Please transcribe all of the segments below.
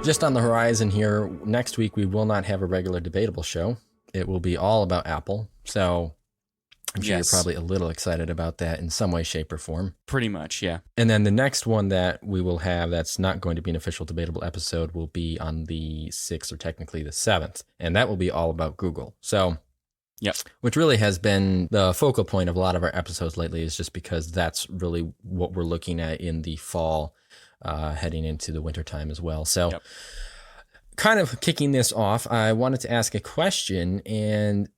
Just on the horizon here, next week we will not have a regular debatable show. It will be all about Apple. So I'm sure you're probably a little excited about that in some way, shape, or form. Pretty much, yeah. And then the next one that we will have that's not going to be an official debatable episode will be on the 6th, or technically the 7th. And that will be all about Google. So, yep. Which really has been the focal point of a lot of our episodes lately, is just because that's really what we're looking at in the fall, heading into the wintertime as well. So, kind of kicking this off, I wanted to ask a question, and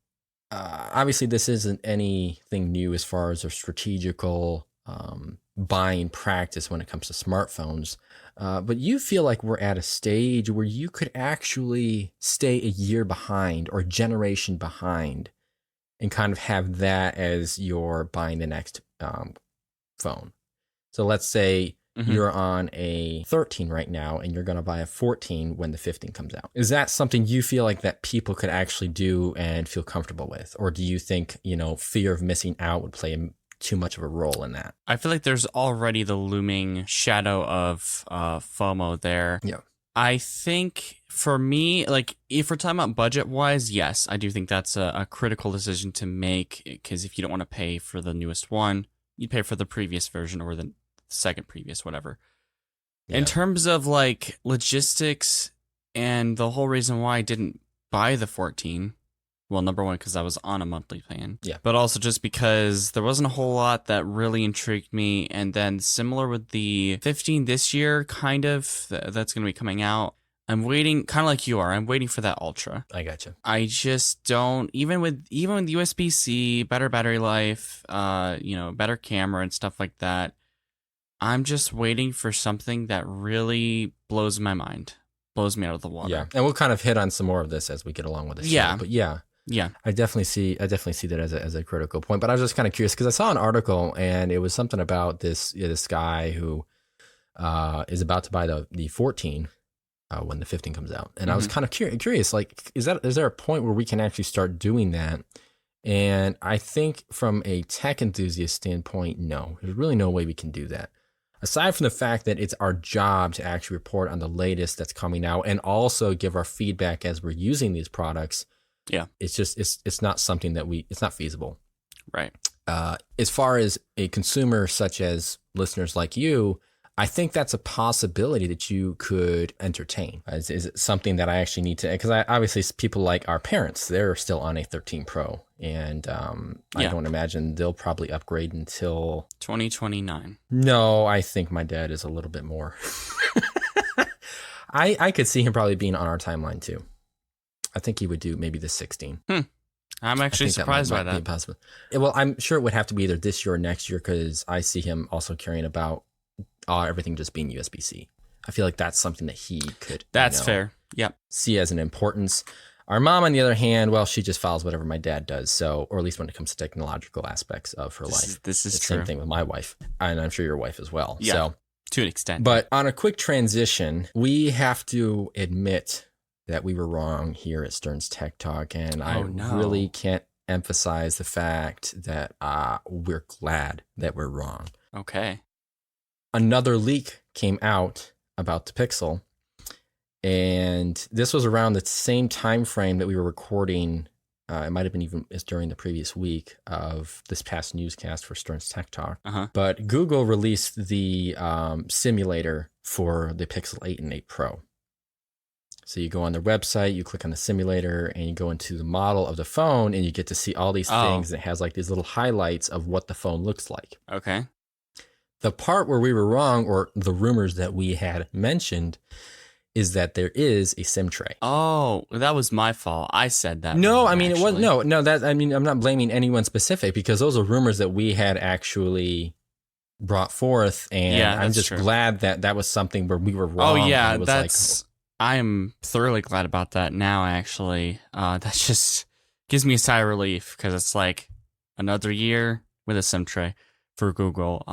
obviously this isn't anything new as far as a strategical buying practice when it comes to smartphones, but you feel like we're at a stage where you could actually stay a year behind or a generation behind and kind of have that as your buying the next phone. So let's say you're on a 13 right now and you're going to buy a 14 when the 15 comes out. Is that something you feel like that people could actually do and feel comfortable with? Or do you think, fear of missing out would play too much of a role in that? I feel like there's already the looming shadow of FOMO there. Yeah. I think for me, like if we're talking about budget wise, yes, I do think that's a critical decision to make, because if you don't want to pay for the newest one, you pay for the previous version or the second previous, whatever. Yeah. In terms of like logistics and the whole reason why I didn't buy the 14, well, number one, because I was on a monthly plan. Yeah. But also just because there wasn't a whole lot that really intrigued me. And then similar with the 15 this year, kind of, that's going to be coming out. I'm waiting, kind of like you are. I'm waiting for that Ultra. I gotcha. I just don't, even with USB-C, better battery life, better camera and stuff like that. I'm just waiting for something that really blows my mind, blows me out of the water. Yeah, and we'll kind of hit on some more of this as we get along with the show. Yeah, but yeah, I definitely see that as a critical point. But I was just kind of curious because I saw an article and it was something about this guy who is about to buy the 14 when the 15 comes out, and I was kind of curious, like, is there a point where we can actually start doing that? And I think from a tech enthusiast standpoint, no, there's really no way we can do that. Aside from the fact that it's our job to actually report on the latest that's coming out and also give our feedback as we're using these products. Yeah. It's just, it's not something that it's not feasible. Right. As far as a consumer such as listeners like you, I think that's a possibility that you could entertain. Is it something that I actually need to, because obviously people like our parents, they're still on a 13 Pro, and I don't imagine they'll probably upgrade until 2029. No, I think my dad is a little bit more. I could see him probably being on our timeline too. I think he would do maybe the 16. I'm actually surprised by that. Possible. Well, I'm sure it would have to be either this year or next year, because I see him also caring about everything just being USB-C. I feel like that's something that he could fair. Yep. see as an importance. Our mom, on the other hand, well, she just follows whatever my dad does. So, or at least when it comes to technological aspects of her life. This is it's true. the same thing with my wife, and I'm sure your wife as well. Yeah, so, to an extent. But on a quick transition, we have to admit that we were wrong here at Stern's Tech Talk, and really can't emphasize the fact that we're glad that we're wrong. Okay. Another leak came out about the Pixel, and this was around the same time frame that we were recording. It might have been even during the previous week of this past newscast for Stern's Tech Talk. But Google released the simulator for the Pixel 8 and 8 Pro. So you go on their website, you click on the simulator, and you go into the model of the phone, and you get to see all these things. It has like these little highlights of what the phone looks like. Okay. The part where we were wrong, or the rumors that we had mentioned, is that there is a SIM tray. Oh, that was my fault. I said that. No, I mean, it wasn't. No, that, I mean, I'm not blaming anyone specific, because those are rumors that we had actually brought forth. And I'm just glad that that was something where we were wrong. Oh, yeah. I'm thoroughly glad about that now, actually. That just gives me a sigh of relief, because it's like another year with a SIM tray for Google.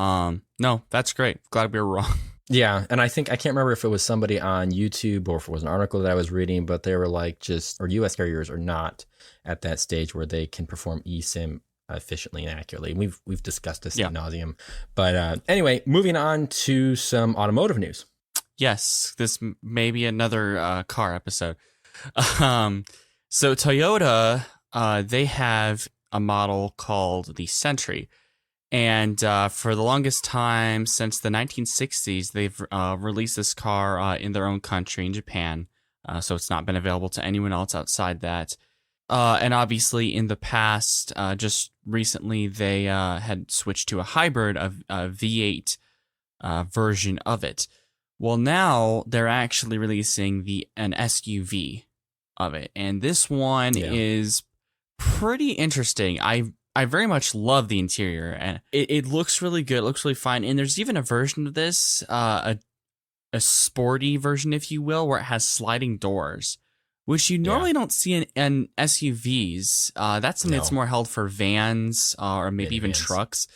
No, that's great. Glad we were wrong. Yeah, and I think, I can't remember if it was somebody on YouTube or if it was an article that I was reading, but they were like, or US carriers are not at that stage where they can perform eSIM efficiently and accurately. We've discussed this ad nauseum. But anyway, moving on to some automotive news. Yes, this may be another car episode. Um, so Toyota, they have a model called the Century. And for the longest time, since the 1960s, they've released this car in their own country, in Japan. So it's not been available to anyone else outside that. And obviously, in the past, just recently, they had switched to a hybrid of V8 version of it. Well, now they're actually releasing an SUV of it, and this one is pretty interesting. I very much love the interior, and it looks really good. It looks really fine, and there's even a version of this, a sporty version, if you will, where it has sliding doors, which you normally don't see in SUVs. That's something that's more held for vans or maybe even trucks.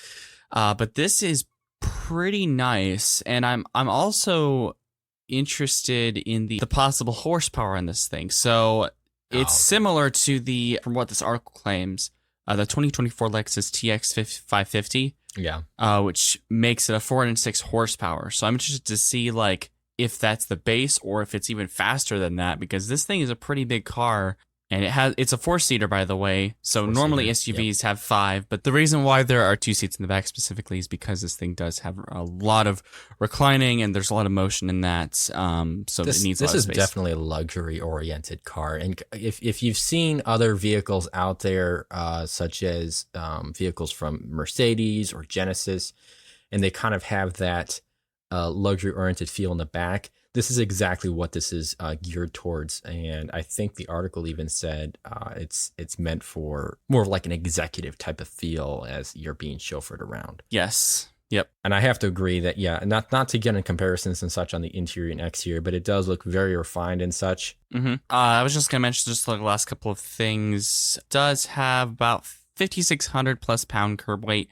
But this is pretty nice, and I'm also interested in the possible horsepower in this thing. So it's similar to from what this article claims, the 2024 Lexus TX 550. Which makes it a 406 horsepower. So I'm interested to see if that's the base or if it's even faster than that, because this thing is a pretty big car, and it's a 4-seater, by the way. So normally SUVs have 5, but the reason why there are 2 seats in the back specifically is because this thing does have a lot of reclining and there's a lot of motion in that. So it needs a lot of space. This is definitely a luxury-oriented car, and if you've seen other vehicles out there, such as vehicles from Mercedes or Genesis, and they kind of have that luxury-oriented feel in the back, this is exactly what this is geared towards. And I think the article even said it's meant for more of like an executive type of feel as you're being chauffeured around. Yes. Yep. And I have to agree that, not to get in comparisons and such on the interior and exterior, but it does look very refined and such. Mm-hmm. I was just going to mention just the last couple of things. It does have about 5,600 plus pound curb weight.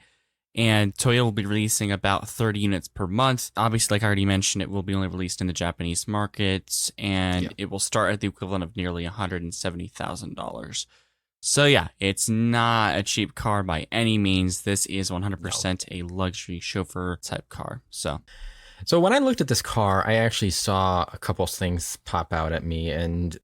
And Toyota will be releasing about 30 units per month. Obviously, like I already mentioned, it will be only released in the Japanese market, and it will start at the equivalent of nearly $170,000. So it's not a cheap car by any means. This is 100% a luxury chauffeur type car. So when I looked at this car, I actually saw a couple of things pop out at me, and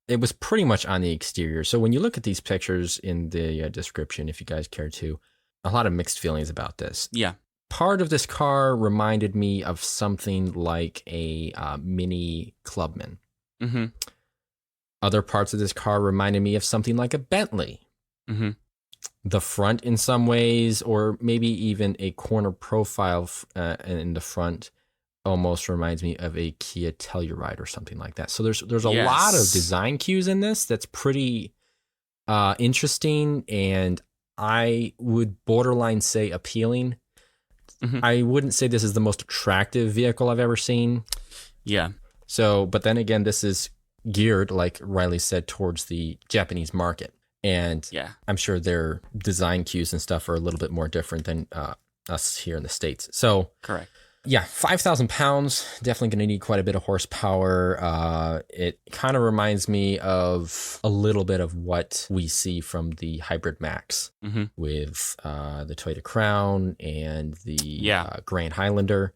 it was pretty much on the exterior. So when you look at these pictures in the description, if you guys care to, a lot of mixed feelings about this. Yeah. Part of this car reminded me of something like a Mini Clubman. Mm-hmm. Other parts of this car reminded me of something like a Bentley. Mm-hmm. The front in some ways, or maybe even a corner profile in the front, almost reminds me of a Kia Telluride or something like that. So there's a lot of design cues in this that's pretty interesting, and I would borderline say appealing. Mm-hmm. I wouldn't say this is the most attractive vehicle I've ever seen. Yeah. So, but then again, this is geared, like Riley said, towards the Japanese market. And I'm sure their design cues and stuff are a little bit more different than us here in the States. So, correct. Yeah, 5,000 pounds, definitely going to need quite a bit of horsepower. It kind of reminds me of a little bit of what we see from the Hybrid Max with the Toyota Crown and the Grand Highlander.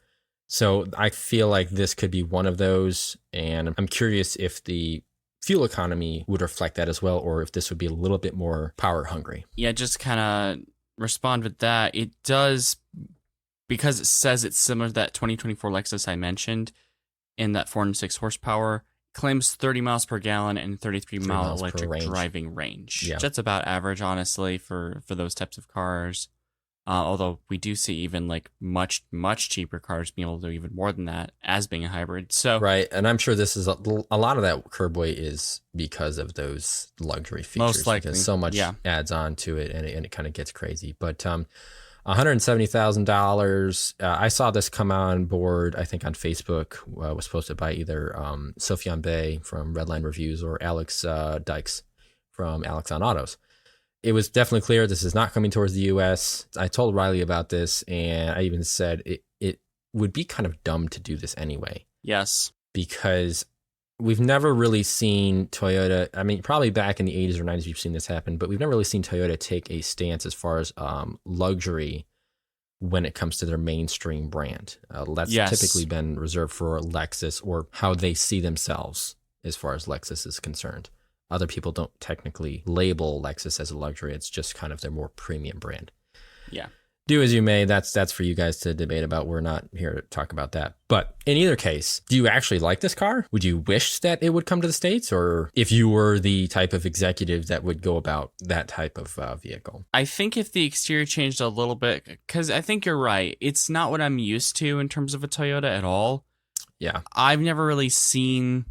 So I feel like this could be one of those, and I'm curious if the fuel economy would reflect that as well, or if this would be a little bit more power hungry. Yeah, just kind of respond with that. It does... Because it says it's similar to that 2024 Lexus I mentioned, in that 406 horsepower, claims 30 miles per gallon and 33-mile electric driving range. Yeah. That's about average, honestly, for those types of cars. Although we do see even much, much cheaper cars being able to do even more than that as being a hybrid. So right, and I'm sure this is a lot of that curb weight is because of those luxury features. Most likely. Because so much adds on to it, and it kind of gets crazy. But $170,000. I saw this come on board, I think on Facebook, was posted by either Sofyan Bey from Redline Reviews or Alex Dykes from Alex on Autos. It was definitely clear this is not coming towards the U.S. I told Riley about this, and I even said it would be kind of dumb to do this anyway. Yes. Because we've never really seen Toyota, I mean, probably back in the 80s or 90s we've seen this happen, but we've never really seen Toyota take a stance as far as luxury when it comes to their mainstream brand. That's Yes. typically been reserved for Lexus, or how they see themselves as far as Lexus is concerned. Other people don't technically label Lexus as a luxury. It's just kind of their more premium brand. Yeah. Do as you may. That's for you guys to debate about. We're not here to talk about that. But in either case, do you actually like this car? Would you wish that it would come to the States? Or if you were the type of executive that would go about that type of vehicle? I think if the exterior changed a little bit, because I think you're right. It's not what I'm used to in terms of a Toyota at all. Yeah. I've never really seen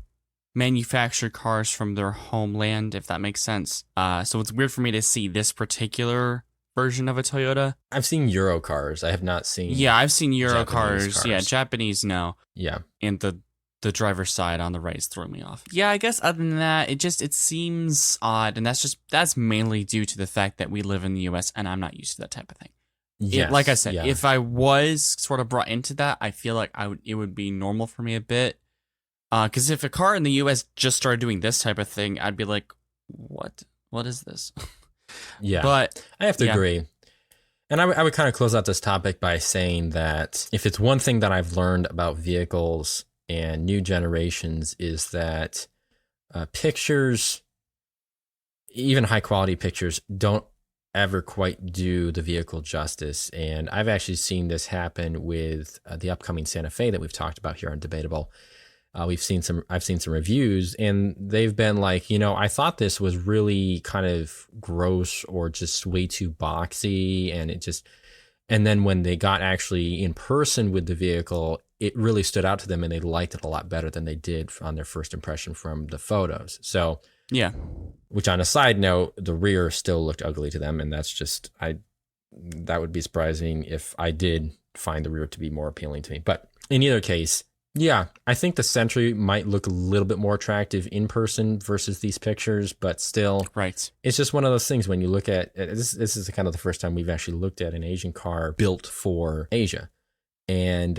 manufactured cars from their homeland, if that makes sense. So it's weird for me to see this particular version of a Toyota. I've seen Euro cars. I have not seen. Yeah, I've seen Euro Japanese cars. Yeah, Japanese, no. Yeah. And the driver's side on the right is throwing me off. Yeah, I guess other than that, it seems odd, and that's mainly due to the fact that we live in the US and I'm not used to that type of thing. Yes, Like I said, yeah. if I was sort of brought into that, I feel like it would be normal for me a bit. Because if a car in the US just started doing this type of thing, I'd be like, what is this? Yeah. But I have to agree. And I would kind of close out this topic by saying that if it's one thing that I've learned about vehicles and new generations, is that pictures, even high quality pictures, don't ever quite do the vehicle justice. And I've actually seen this happen with the upcoming Santa Fe that we've talked about here on Debatable. I've seen some reviews, and they've been like, I thought this was really kind of gross or just way too boxy, and then when they got actually in person with the vehicle, it really stood out to them, and they liked it a lot better than they did on their first impression from the photos. So yeah, which on a side note, the rear still looked ugly to them, and that's just that would be surprising if I did find the rear to be more appealing to me. But in either case, yeah, I think the Century might look a little bit more attractive in person versus these pictures, but still, right. It's just one of those things when you look at this. This is kind of the first time we've actually looked at an Asian car built for Asia, and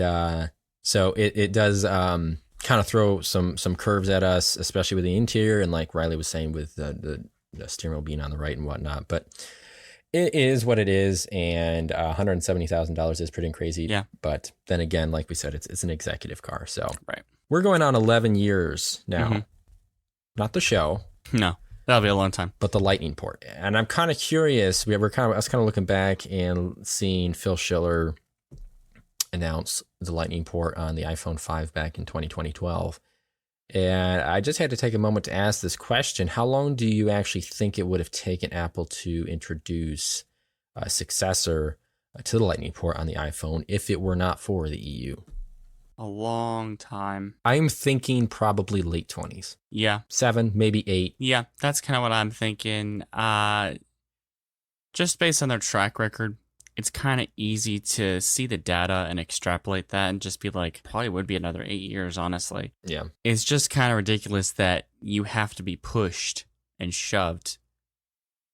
so it does kind of throw some curves at us, especially with the interior, and like Riley was saying with the steering wheel being on the right and whatnot, but. It is what it is, and $170,000 is pretty crazy. Yeah. But then again, like we said, it's an executive car. So right. We're going on 11 years now. Mm-hmm. Not the show. No, that'll be a long time. But the Lightning port. And I'm kind of curious. I was kind of looking back and seeing Phil Schiller announce the Lightning port on the iPhone 5 back in 2012. And I just had to take a moment to ask this question. How long do you actually think it would have taken Apple to introduce a successor to the Lightning port on the iPhone if it were not for the EU? A long time. I'm thinking probably late 20s. Yeah. 7, maybe 8. Yeah, that's kind of what I'm thinking. Just based on their track record, it's kind of easy to see the data and extrapolate that and just be like, probably would be another 8 years, honestly. Yeah. It's just kind of ridiculous that you have to be pushed and shoved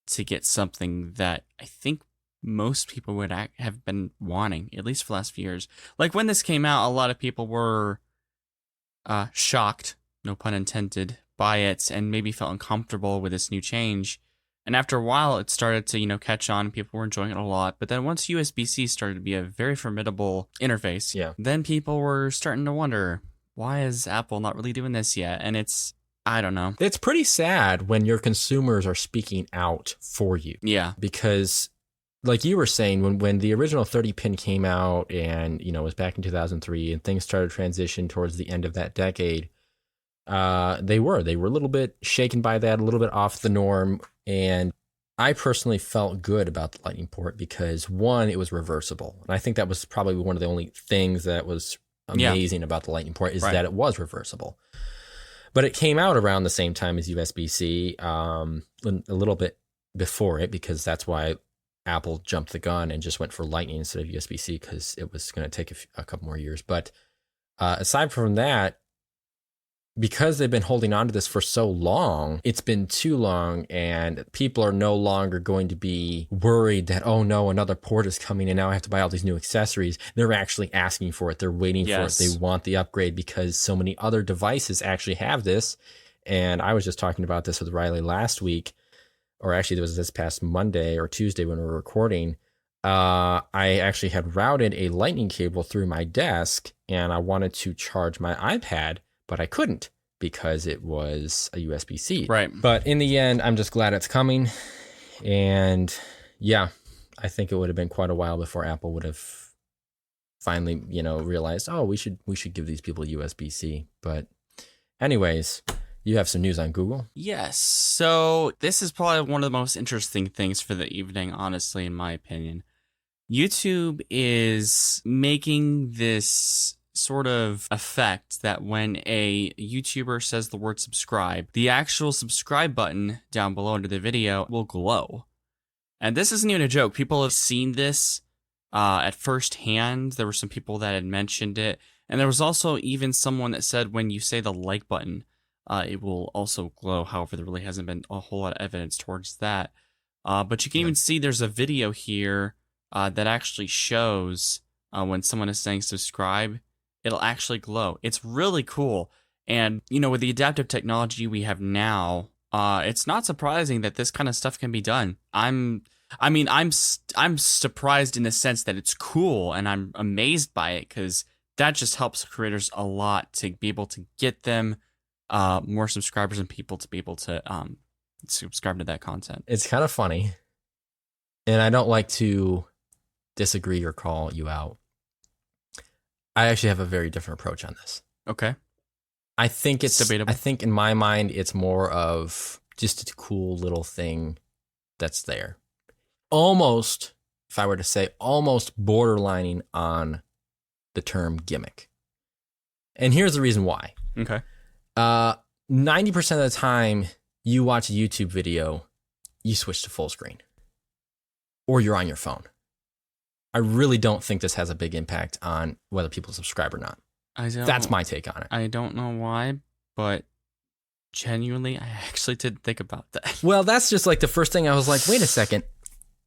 to get something that I think most people would have been wanting, at least for the last few years. Like when this came out, a lot of people were shocked, no pun intended, by it and maybe felt uncomfortable with this new change. And after a while, it started to, catch on. People were enjoying it a lot. But then once USB-C started to be a very formidable interface, then people were starting to wonder, why is Apple not really doing this yet? And I don't know. It's pretty sad when your consumers are speaking out for you. Yeah. Because like you were saying, when the original 30-pin came out and, it was back in 2003 and things started to transition towards the end of that decade, they were a little bit shaken by that, a little bit off the norm. And I personally felt good about the Lightning port because, one, it was reversible. And I think that was probably one of the only things that was amazing about the Lightning port is that it was reversible. But it came out around the same time as USB-C, a little bit before it, because that's why Apple jumped the gun and just went for Lightning instead of USB-C, because it was going to take a couple more years. But aside from that, because they've been holding on to this for so long, it's been too long, and people are no longer going to be worried that, oh no, another port is coming and now I have to buy all these new accessories. They're actually asking for it. They're waiting for it. They want the upgrade because so many other devices actually have this. And I was just talking about this with Riley last week, or actually it was this past Monday or Tuesday when we were recording. I actually had routed a lightning cable through my desk, and I wanted to charge my iPad, but I couldn't because it was a USB-C. Right. But in the end, I'm just glad it's coming. And yeah, I think it would have been quite a while before Apple would have finally, realized, oh, we should give these people USB-C. But anyways, you have some news on Google? Yes. So this is probably one of the most interesting things for the evening, honestly, in my opinion. YouTube is making this sort of effect that when a YouTuber says the word subscribe, the actual subscribe button down below under the video will glow. And this isn't even a joke. People have seen this at first hand. There were some people that had mentioned it. And there was also even someone that said when you say the like button, it will also glow. However, there really hasn't been a whole lot of evidence towards that. But you can even see there's a video here that actually shows when someone is saying subscribe, it'll actually glow. It's really cool. And, with the adaptive technology we have now, it's not surprising that this kind of stuff can be done. I'm surprised in the sense that it's cool, and I'm amazed by it because that just helps creators a lot to be able to get them more subscribers and people to be able to subscribe to that content. It's kind of funny, and I don't like to disagree or call you out. I actually have a very different approach on this. Okay. I think it's debatable. I think in my mind, it's more of just a cool little thing that's there. Almost, if I were to say, almost borderlining on the term gimmick. And here's the reason why. Okay. 90% of the time you watch a YouTube video, you switch to full screen. Or you're on your phone. I really don't think this has a big impact on whether people subscribe or not. That's my take on it. I don't know why, but genuinely, I actually didn't think about that. Well, that's just like the first thing I was like, wait a second.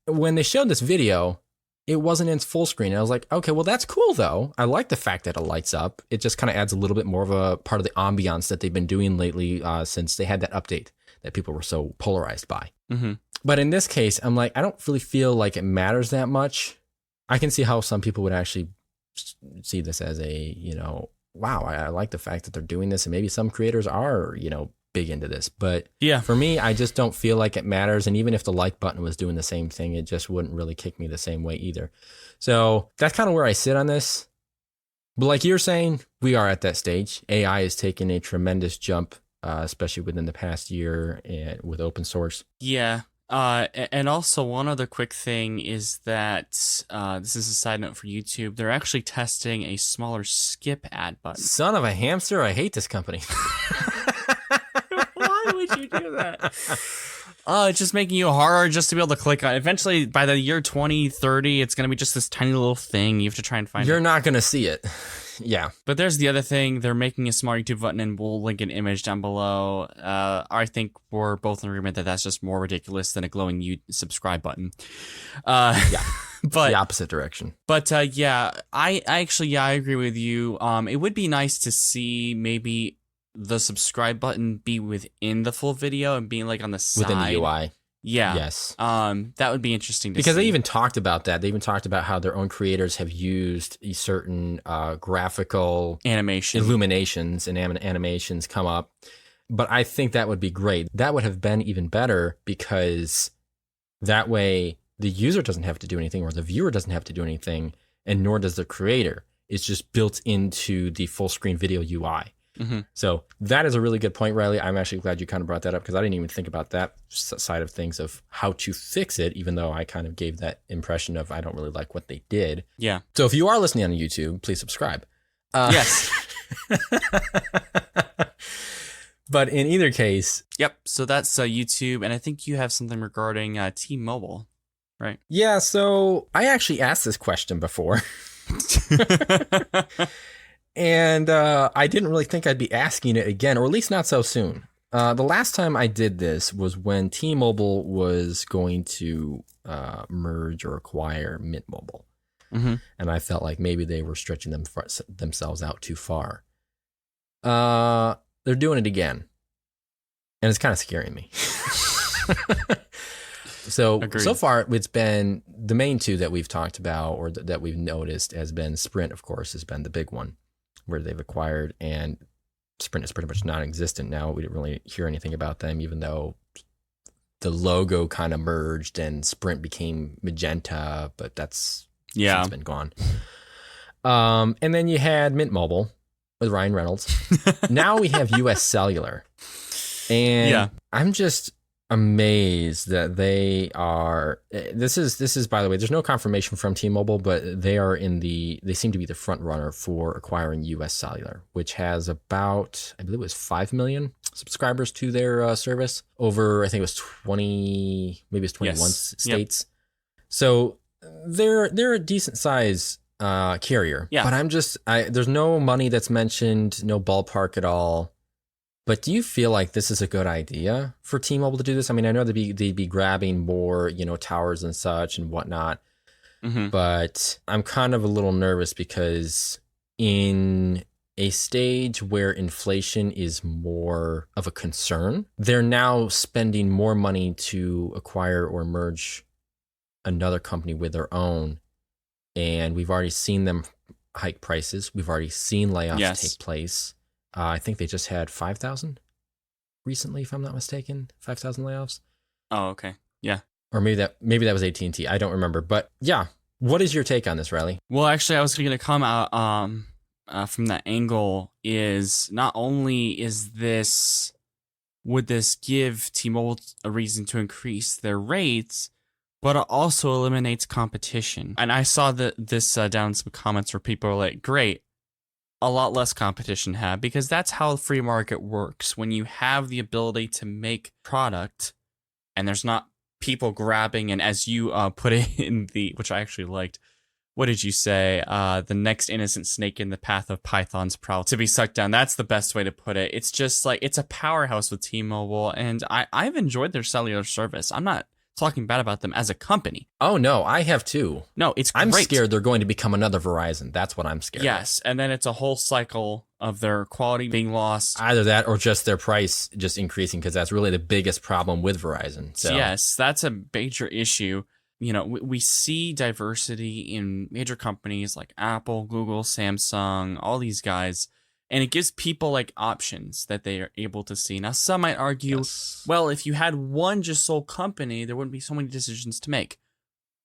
When they showed this video, it wasn't in full screen. And I was like, okay, well, that's cool, though. I like the fact that it lights up. It just kind of adds a little bit more of a part of the ambiance that they've been doing lately since they had that update that people were so polarized by. Mm-hmm. But in this case, I'm like, I don't really feel like it matters that much. I can see how some people would actually see this as a, wow, I like the fact that they're doing this. And maybe some creators are, big into this. But yeah, for me, I just don't feel like it matters. And even if the like button was doing the same thing, it just wouldn't really kick me the same way either. So that's kind of where I sit on this. But like you're saying, we are at that stage. AI is taking a tremendous jump, especially within the past year with open source. Yeah. And also one other quick thing is that this is a side note for YouTube. They're actually testing a smaller skip ad button. Son of a hamster, I hate this company. Why would you do that? It's just making you harder just to be able to click on. Eventually, by the year 2030, it's going to be just this tiny little thing. You have to try and find You're not going to see it. Yeah. But there's the other thing. They're making a smart YouTube button, and we'll link an image down below. I think we're both in agreement that that's just more ridiculous than a glowing subscribe button. Yeah. But the opposite direction. But yeah, I actually, I agree with you. It would be nice to see maybe the subscribe button be within the full video and being like on the side. Within the UI. Yeah. Yes. That would be interesting to see. Because they even talked about that. They even talked about how their own creators have used a certain graphical animation illuminations and animations come up. But I think that would be great. That would have been even better because that way the user doesn't have to do anything or the viewer doesn't have to do anything, and nor does the creator. It's just built into the full screen video UI. Mm-hmm. So that is a really good point, Riley. I'm actually glad you kind of brought that up because I didn't even think about that side of things of how to fix it, even though I kind of gave that impression of I don't really like what they did. Yeah. So if you are listening on YouTube, please subscribe. Yes. But in either case. Yep. So that's YouTube. And I think you have something regarding T-Mobile, right? Yeah. So I actually asked this question before. And I didn't really think I'd be asking it again, or at least not so soon. The last time I did this was when T-Mobile was going to merge or acquire Mint Mobile. Mm-hmm. And I felt like maybe they were stretching themselves out too far. They're doing it again. And it's kind of scaring me. So Agreed. far, it's been the main two that we've talked about or that we've noticed has been Sprint, of course, has been the big one where they've acquired, and Sprint is pretty much non-existent now. We didn't really hear anything about them, even though the logo kind of merged and Sprint became Magenta, but that's since been gone. And then you had Mint Mobile with Ryan Reynolds. Now we have US Cellular. And I'm just amazed that they are, this is by the way, there's no confirmation from T-Mobile, but they seem to be the front runner for acquiring US Cellular, which has about, I believe it was 5 million subscribers to their service over, I think it was 20, maybe it's 21 states. So they're a decent size carrier, but there's no money that's mentioned, no ballpark at all. But do you feel like this is a good idea for T-Mobile to do this? I mean, I know they'd be grabbing more, towers and such and whatnot, but I'm kind of a little nervous because in a stage where inflation is more of a concern, they're now spending more money to acquire or merge another company with their own. And we've already seen them hike prices. We've already seen layoffs take place. I think they just had 5,000 recently, if I'm not mistaken. 5,000 layoffs. Oh, okay. Yeah. Or maybe that was AT&T. I don't remember. But yeah, what is your take on this, Riley? Well, actually, I was going to come out from that angle. Is not only would this give T-Mobile a reason to increase their rates, but it also eliminates competition. And I saw this down in some comments where people are like, great, a lot less competition have, because that's how the free market works. When you have the ability to make product and there's not people grabbing, and as you put it in which I actually liked, what did you say? The next innocent snake in the path of Python's prowl to be sucked down. That's the best way to put it. It's just like, it's a powerhouse with T-Mobile, and I've enjoyed their cellular service. I'm not talking bad about them as a company. Oh no, I have too. No, it's great. I'm scared they're going to become another Verizon. That's what I'm scared of. Yes, and then it's a whole cycle of their quality being lost. Either that or just their price just increasing, because that's really the biggest problem with Verizon. So. Yes, that's a major issue. We see diversity in major companies like Apple, Google, Samsung, all these guys. And it gives people like options that they are able to see. Now, some might argue, well, if you had one just sole company, there wouldn't be so many decisions to make.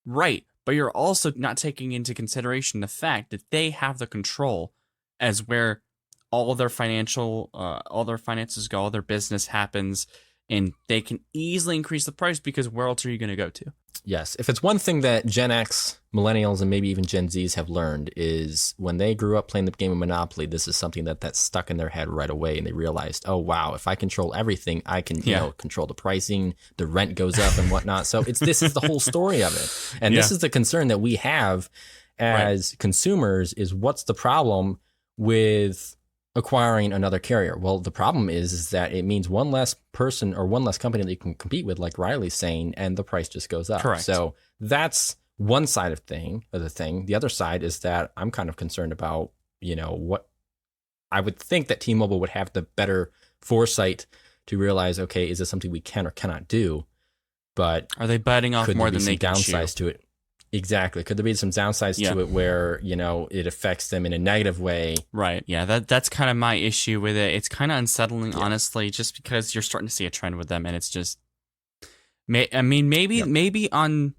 Right. But you're also not taking into consideration the fact that they have the control as where all their finances go, all their business happens, and they can easily increase the price because where else are you going to go to? Yes. If it's one thing that Gen X, millennials, and maybe even Gen Zs have learned is when they grew up playing the game of Monopoly, this is something that's stuck in their head right away. And they realized, oh, wow, if I control everything, I can control the pricing, the rent goes up and whatnot. So this is the whole story of it. And this is the concern that we have as consumers is what's the problem with acquiring another carrier? Well, the problem is that it means one less person or one less company that you can compete with, like Riley's saying, and the price just goes up. Correct. So that's one side of the thing. The other side is that I'm kind of concerned about, what I would think that T-Mobile would have the better foresight to realize, okay, is this something we can or cannot do? But are they biting off more than they can chew? Downsides to it. Exactly. Could there be some downsides to it where, it affects them in a negative way? Right. Yeah, that's kind of my issue with it. It's kind of unsettling, honestly, just because you're starting to see a trend with them, and it's just, maybe on,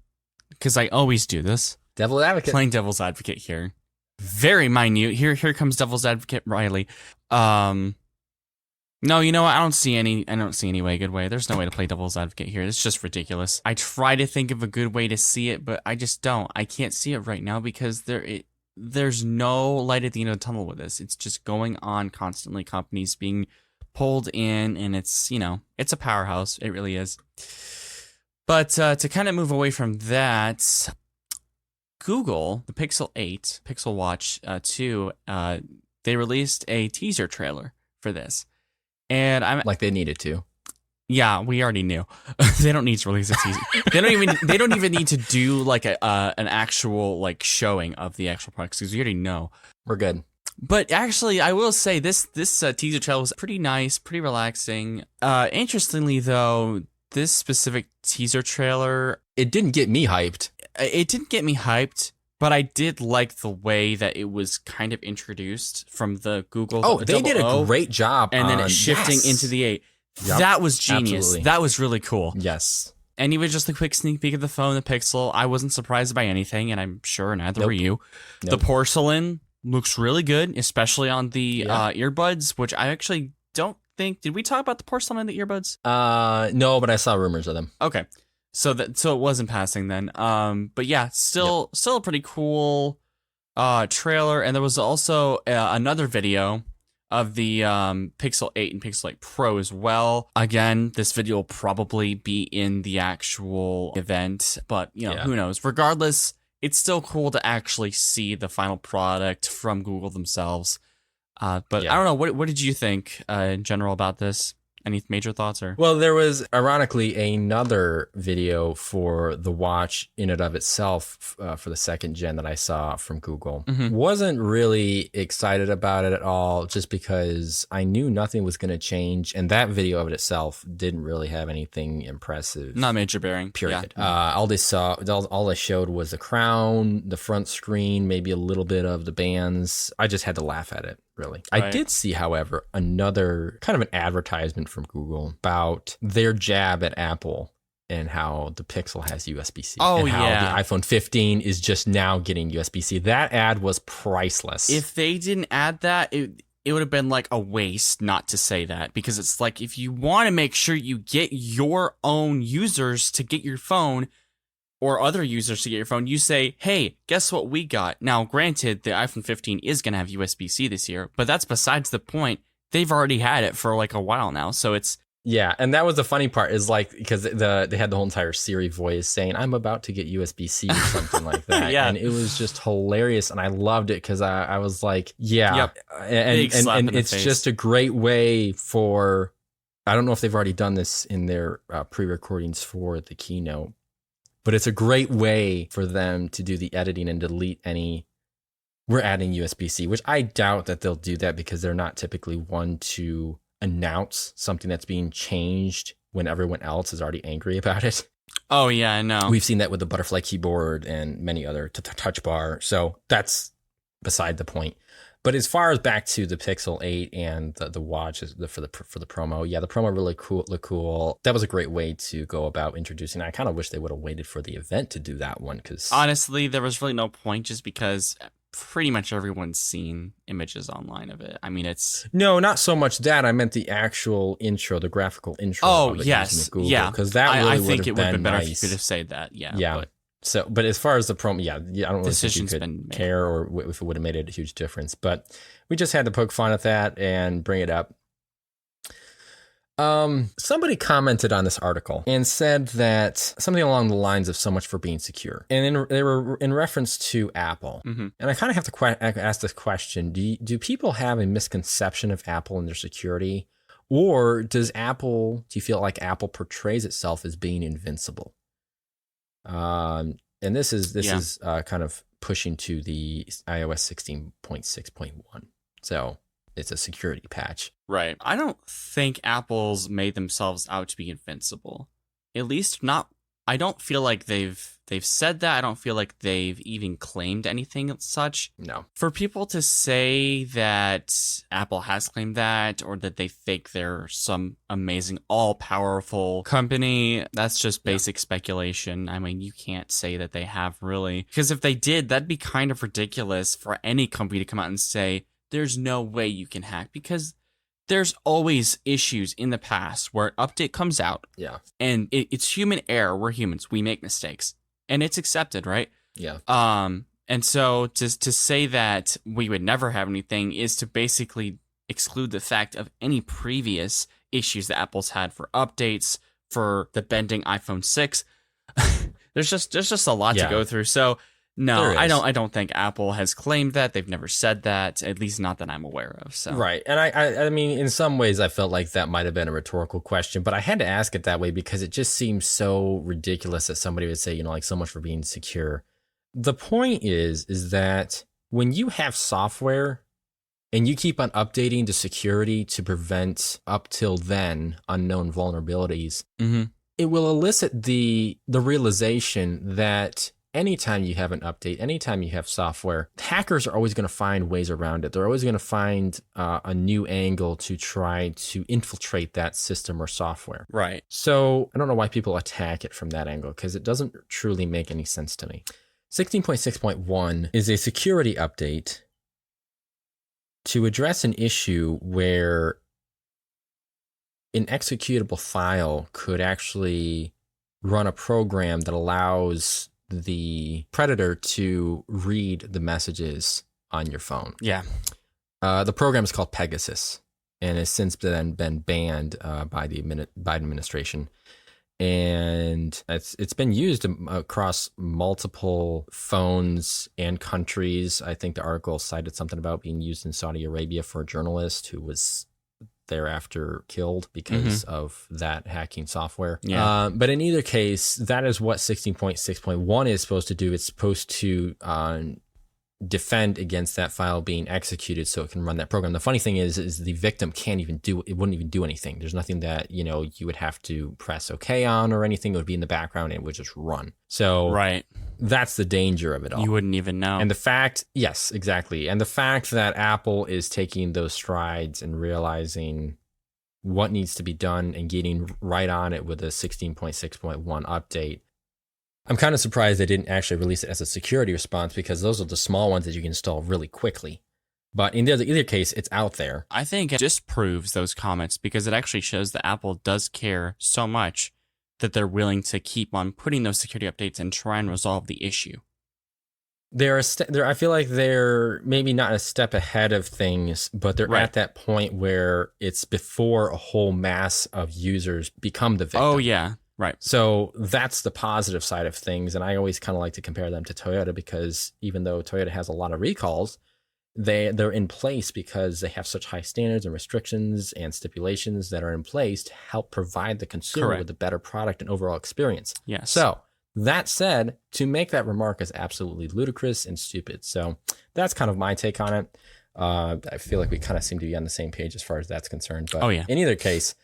because I always do this. Devil's advocate. Playing devil's advocate here. Very minute. Here comes devil's advocate Riley. No, you know what? I don't see any good way. There's no way to play devil's advocate here. It's just ridiculous. I try to think of a good way to see it, but I just don't. I can't see it right now because there's no light at the end of the tunnel with this. It's just going on constantly. Companies being pulled in, and it's a powerhouse. It really is. But to kind of move away from that, Google, the Pixel 8, Pixel Watch 2, they released a teaser trailer for this. And I'm like they needed to. Yeah, we already knew. They don't need to release a teaser. They don't even need to do like an actual like showing of the actual products because we already know. We're good. But actually, I will say this teaser trailer was pretty nice, pretty relaxing. Interestingly, though, this specific teaser trailer, It didn't get me hyped. it didn't get me hyped, but I did like the way that it was kind of introduced from the Google. Oh, they did a great job. And then shifting into the 8. Yep, that was genius. absolutely. That was really cool. Yes. And even just a quick sneak peek of the phone, the Pixel, I wasn't surprised by anything, and I'm sure neither were you. Nope. The porcelain looks really good, especially on the earbuds, which I actually don't think. Did we talk about the porcelain on the earbuds? No, but I saw rumors of them. Okay, so it wasn't passing then. But yeah, still a pretty cool trailer, and there was also another video of the Pixel 8 and Pixel 8 Pro as well. Again, this video will probably be in the actual event, but who knows? Regardless, it's still cool to actually see the final product from Google themselves. But I don't know, what did you think in general about this? Any major thoughts? Or Well, there was ironically another video for the watch in and of itself for the second gen that I saw from Google. Mm-hmm. Wasn't really excited about it at all, just because I knew nothing was going to change, and that video of it itself didn't really have anything impressive. Not major bearing. Period. Yeah. All they showed was the crown, the front screen, maybe a little bit of the bands. I just had to laugh at it. Really. Right. I did see, however, another kind of an advertisement from Google about their jab at Apple and how the Pixel has USB-C. Oh, and how yeah. the iPhone 15 is just now getting USB-C. That ad was priceless. If they didn't add that, it would have been like a waste not to say that, because it's like, if you want to make sure you get your own users to get your phone, or other users to get your phone, you say, hey, guess what we got? Now, granted, the iPhone 15 is going to have USB-C this year, but that's besides the point. They've already had it for like a while now, so it's... Yeah, and that was the funny part, is like, because they had the whole entire Siri voice saying, I'm about to get USB-C or something like that. Yeah. And it was just hilarious, and I loved it, because I was like, yeah. Yep. And it's just a great way for... I don't know if they've already done this in their pre-recordings for the keynote, but it's a great way for them to do the editing and delete any... We're adding USB-C, which I doubt that they'll do that, because they're not typically one to announce something that's being changed when everyone else is already angry about it. Oh, yeah, I know. We've seen that with the butterfly keyboard and many other touch bar. So that's beside the point. But as far as back to the Pixel 8 and the watch for the promo, yeah, the promo really looked cool. That was a great way to go about introducing. I kind of wish they would have waited for the event to do that one, because honestly, there was really no point, just because pretty much everyone's seen images online of it. I mean, it's... No, not so much that. I meant the actual intro, the graphical intro. Oh, of it yes. using Google, Yeah. because that really I would think have it would have been been better nice. if you could have said that. Yeah. Yeah. But as far as the promo, I don't really think you Decision's could been made. care, or if it would have made a huge difference. But we just had to poke fun at that and bring it up. Somebody commented on this article and said that something along the lines of "so much for being secure," and they were in reference to Apple. Mm-hmm. And I kind of have to ask this question: Do people have a misconception of Apple and their security, or do you feel like Apple portrays itself as being invincible? And this is kind of pushing to the iOS 16.6.1. So it's a security patch. Right. I don't think Apple's made themselves out to be invincible. At least not... I don't feel like they've said that. I don't feel like they've even claimed anything such. No. For people to say that Apple has claimed that, or that they think they're some amazing all-powerful company, that's just basic speculation. I mean, you can't say that they have, really. Because if they did, that'd be kind of ridiculous for any company to come out and say, there's no way you can hack, because there's always issues in the past where an update comes out. Yeah. And it's human error. We're humans. We make mistakes. And it's accepted, right? Yeah. And so to say that we would never have anything is to basically exclude the fact of any previous issues that Apple's had for updates, for the bending iPhone 6. There's just a lot to go through. So no, I don't think Apple has claimed that. They've never said that, at least not that I'm aware of. So right. And I mean, in some ways, I felt like that might have been a rhetorical question, but I had to ask it that way because it just seems so ridiculous that somebody would say, like, so much for being secure. The point is that when you have software and you keep on updating the security to prevent up till then unknown vulnerabilities, mm-hmm. it will elicit the realization that anytime you have an update, anytime you have software, hackers are always going to find ways around it. They're always going to find a new angle to try to infiltrate that system or software. Right. So I don't know why people attack it from that angle, because it doesn't truly make any sense to me. 16.6.1 is a security update to address an issue where an executable file could actually run a program that allows the predator to read the messages on your phone. Yeah. The program is called Pegasus and has since been banned by the Biden administration. And it's been used across multiple phones and countries. I think the article cited something about being used in Saudi Arabia for a journalist who was thereafter killed because of that hacking software. Yeah. But in either case, that is what 16.6.1 is supposed to do. It's supposed to defend against that file being executed so it can run that program. The funny thing is the victim wouldn't even do anything. There's nothing that, you would have to press OK on or anything. It would be in the background and it would just run. So right. That's the danger of it all. You wouldn't even know. And the fact, yes, exactly. And the fact that Apple is taking those strides and realizing what needs to be done and getting right on it with a 16.6.1 update. I'm kind of surprised they didn't actually release it as a security response, because those are the small ones that you can install really quickly. But in either case, it's out there. I think it just proves those comments, because it actually shows that Apple does care so much that they're willing to keep on putting those security updates and try and resolve the issue. I feel like they're maybe not a step ahead of things, but they're at that point where it's before a whole mass of users become the victim. Oh, yeah. Right. So that's the positive side of things. And I always kind of like to compare them to Toyota, because even though Toyota has a lot of recalls, they're in place because they have such high standards and restrictions and stipulations that are in place to help provide the consumer with a better product and overall experience. Yes. So that said, to make that remark is absolutely ludicrous and stupid. So that's kind of my take on it. I feel like we kind of seem to be on the same page as far as that's concerned. But in either case,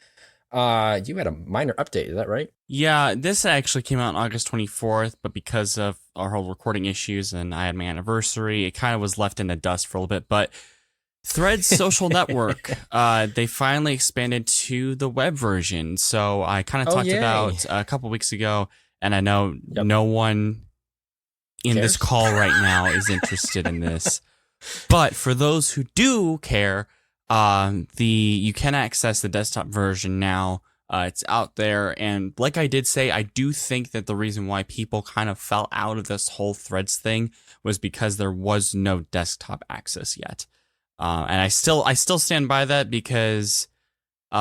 you had a minor update, is that right? Yeah, this actually came out on August 24th, but because of our whole recording issues and I had my anniversary, it kind of was left in the dust for a little bit. But Threads social network, they finally expanded to the web version. So I kind of talked about a couple weeks ago, and I know no one in this call right now is interested in this. But for those who do care, you can access the desktop version now. It's out there, and like I did say, I do think that the reason why people kind of fell out of this whole Threads thing was because there was no desktop access yet. And I still stand by that, because there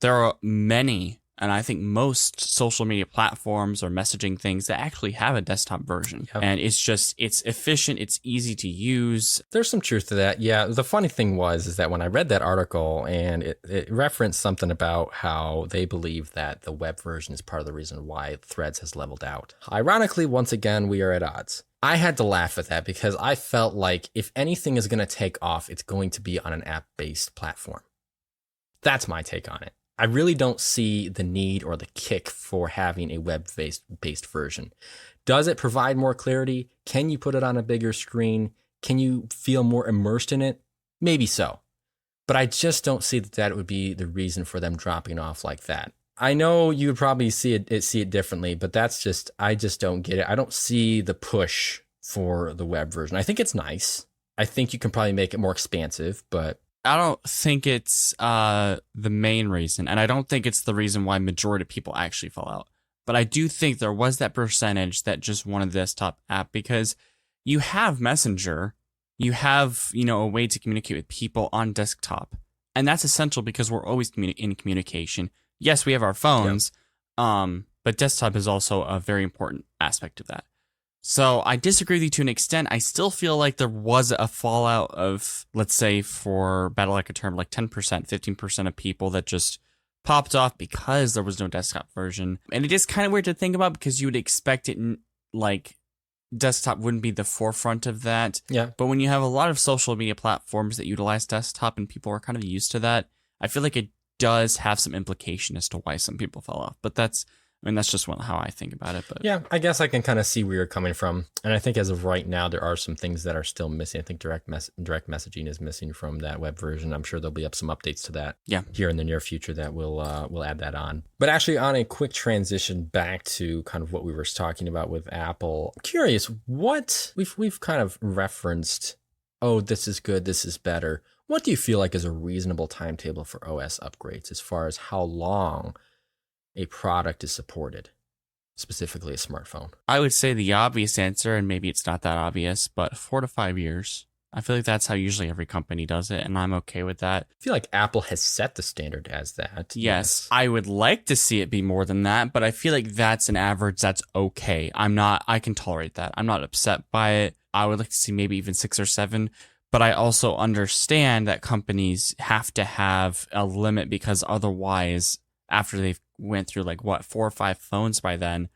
are many, and I think most social media platforms or messaging things that actually have a desktop version. Yep. And it's efficient, it's easy to use. There's some truth to that. Yeah. The funny thing is that when I read that article, and it referenced something about how they believe that the web version is part of the reason why Threads has leveled out. Ironically, once again, we are at odds. I had to laugh at that, because I felt like if anything is going to take off, it's going to be on an app-based platform. That's my take on it. I really don't see the need or the kick for having a web-based version. Does it provide more clarity? Can you put it on a bigger screen? Can you feel more immersed in it? Maybe so. But I just don't see that would be the reason for them dropping off like that. I know you would probably see it differently, but I just don't get it. I don't see the push for the web version. I think it's nice. I think you can probably make it more expansive, but I don't think it's the main reason, and I don't think it's the reason why majority of people actually fell out. But I do think there was that percentage that just wanted the desktop app, because you have Messenger, you have, a way to communicate with people on desktop, and that's essential because we're always in communication. Yes, we have our phones, but desktop is also a very important aspect of that. So I disagree with you to an extent. I still feel like there was a fallout of, let's say, for battle like a term, like 10%, 15% of people that just popped off because there was no desktop version. And it is kind of weird to think about, because you would expect it, like, desktop wouldn't be the forefront of that. Yeah. But when you have a lot of social media platforms that utilize desktop and people are kind of used to that, I feel like it does have some implication as to why some people fell off. But that's just how I think about it. But yeah, I guess I can kind of see where you're coming from. And I think as of right now, there are some things that are still missing. I think direct messaging is missing from that web version. I'm sure there'll be some updates to that here in the near future that we'll add that on. But actually, on a quick transition back to kind of what we were talking about with Apple, I'm curious, what we've kind of referenced, oh, this is good, this is better. What do you feel like is a reasonable timetable for OS upgrades as far as how long a product is supported, specifically a smartphone? I would say the obvious answer, and maybe it's not that obvious, but 4 to 5 years. I feel like that's how usually every company does it, and I'm okay with that. I feel like Apple has set the standard as that. Yes, I would like to see it be more than that, but I feel like that's an average that's okay. I can tolerate that. I'm not upset by it. I would like to see maybe even 6 or 7, but I also understand that companies have to have a limit because otherwise, after they've went through 4 or 5 phones by then,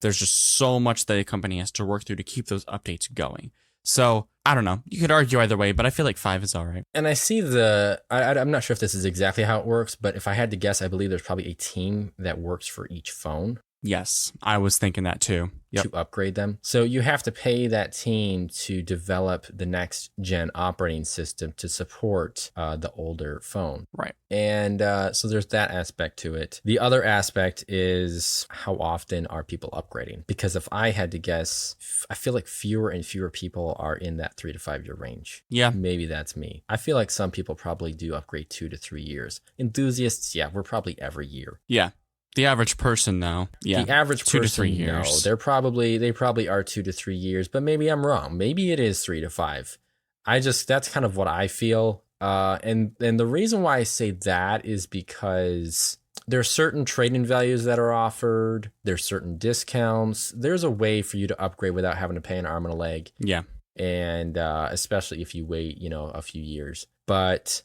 there's just so much that a company has to work through to keep those updates going. So I don't know. You could argue either way, but I feel like 5 is all right. And I see I'm not sure if this is exactly how it works, but if I had to guess, I believe there's probably a team that works for each phone. Yes, I was thinking that too. Yep. To upgrade them. So you have to pay that team to develop the next gen operating system to support the older phone. Right. And so there's that aspect to it. The other aspect is how often are people upgrading? Because if I had to guess, I feel like fewer and fewer people are in that 3 to 5 year range. Yeah. Maybe that's me. I feel like some people probably do upgrade 2 to 3 years. Enthusiasts, yeah, we're probably every year. Yeah. The average person, though, yeah, the average 2 person, to 3 years. No, they probably are 2 to 3 years, but maybe I'm wrong. Maybe it is 3 to 5. That's kind of what I feel. And the reason why I say that is because there's certain trade-in values that are offered. There's certain discounts. There's a way for you to upgrade without having to pay an arm and a leg. Yeah, and especially if you wait, a few years, but.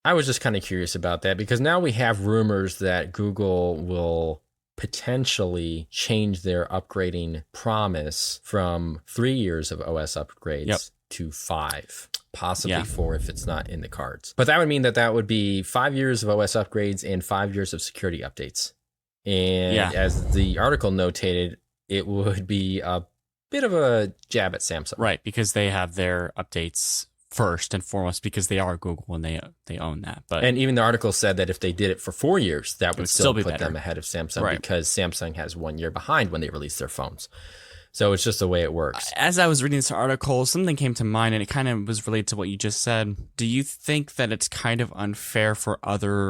I was just kind of curious about that because now we have rumors that Google will potentially change their upgrading promise from 3 years of OS upgrades to 5, possibly 4 if it's not in the cards. But that would mean that would be 5 years of OS upgrades and 5 years of security updates. And as the article notated, it would be a bit of a jab at Samsung. Right, because they have their updates first and foremost because they are Google and they own that. And even the article said that if they did it for 4 years, that would still put better. them ahead of Samsung because Samsung has 1 year behind when they release their phones. So it's just the way it works. As I was reading this article, something came to mind and it kind of was related to what you just said. Do you think that it's kind of unfair for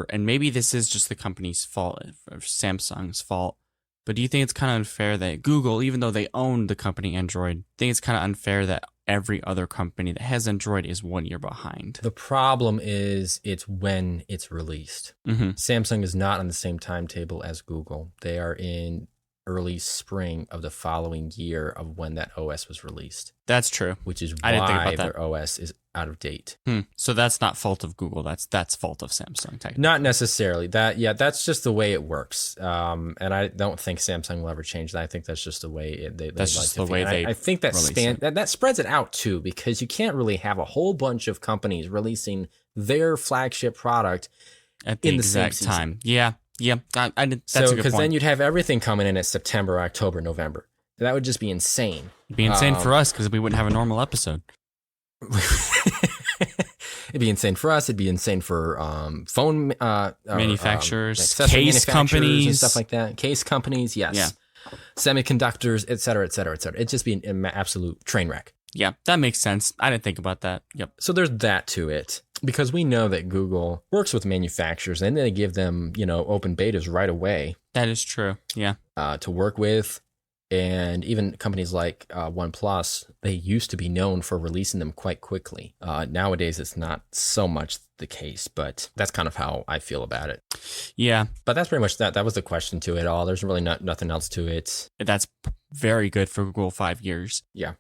and maybe this is just the company's fault or Samsung's fault, but do you think it's kind of unfair that Google, even though they own the company Android, think it's kind of unfair that every other company that has Android is 1 year behind? The problem is it's when it's released. Mm-hmm. Samsung is not on the same timetable as Google. They are in early spring of the following year of when that OS was released. That's true. Which is why their OS is out of date. So that's not fault of Google. That's fault of Samsung. Technically. Not necessarily. That's just the way it works. And I don't think Samsung will ever change that. I think that's just the way that's just the way they. I think that spreads it out too, because you can't really have a whole bunch of companies releasing their flagship product at the exact time. Yeah. That's a good point. Because then you'd have everything coming in at September, October, November. That would just be insane. It'd be insane for us because we wouldn't have a normal episode. It'd be insane for us. It'd be insane for phone manufacturers, case companies, and stuff like that. Case companies, yes. Yeah. Semiconductors, et cetera, et cetera, et cetera. It'd just be an absolute train wreck. Yeah, that makes sense. I didn't think about that. Yep. So there's that to it. Because we know that Google works with manufacturers and they give them, open betas right away. That is true. Yeah. To work with. And even companies like OnePlus, they used to be known for releasing them quite quickly. Nowadays, it's not so much the case, but that's kind of how I feel about it. Yeah. But that's pretty much that. That was the question to it all. There's really nothing else to it. That's very good for Google 5 years. Yeah.